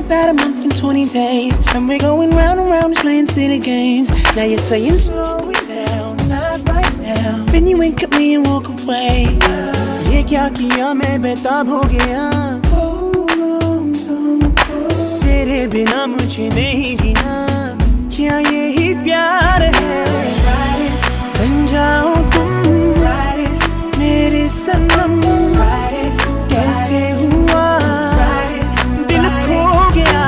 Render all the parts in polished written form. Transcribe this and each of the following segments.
about a month and 20 days, and we're going round and round just playing silly games. Now you're saying slow it down, not right now. Then you wink at me and walk away. ये क्या किया मैं बेताब हो गया, तेरे बिना मुझे नहीं जीना, क्या यही प्यार है? बन जाओ तुम मेरे सनम, कैसे हुआ दिल खो गया,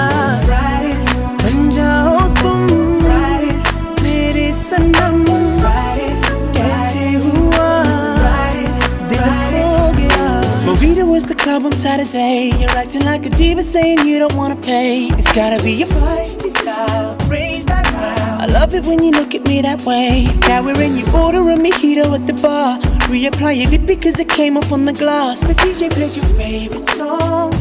बन जाओ तुम मेरे सनम, कैसे हुआ दिल खो गया. Movida was the club on Saturday. You're acting like a diva, saying you don't wanna pay. It's gotta be your feisty style, raise that crowd. I love it when you look at me that way. Now we're in, you order a mojito at the bar. Reapply your lip because it came off on the glass. The DJ plays your favorite song.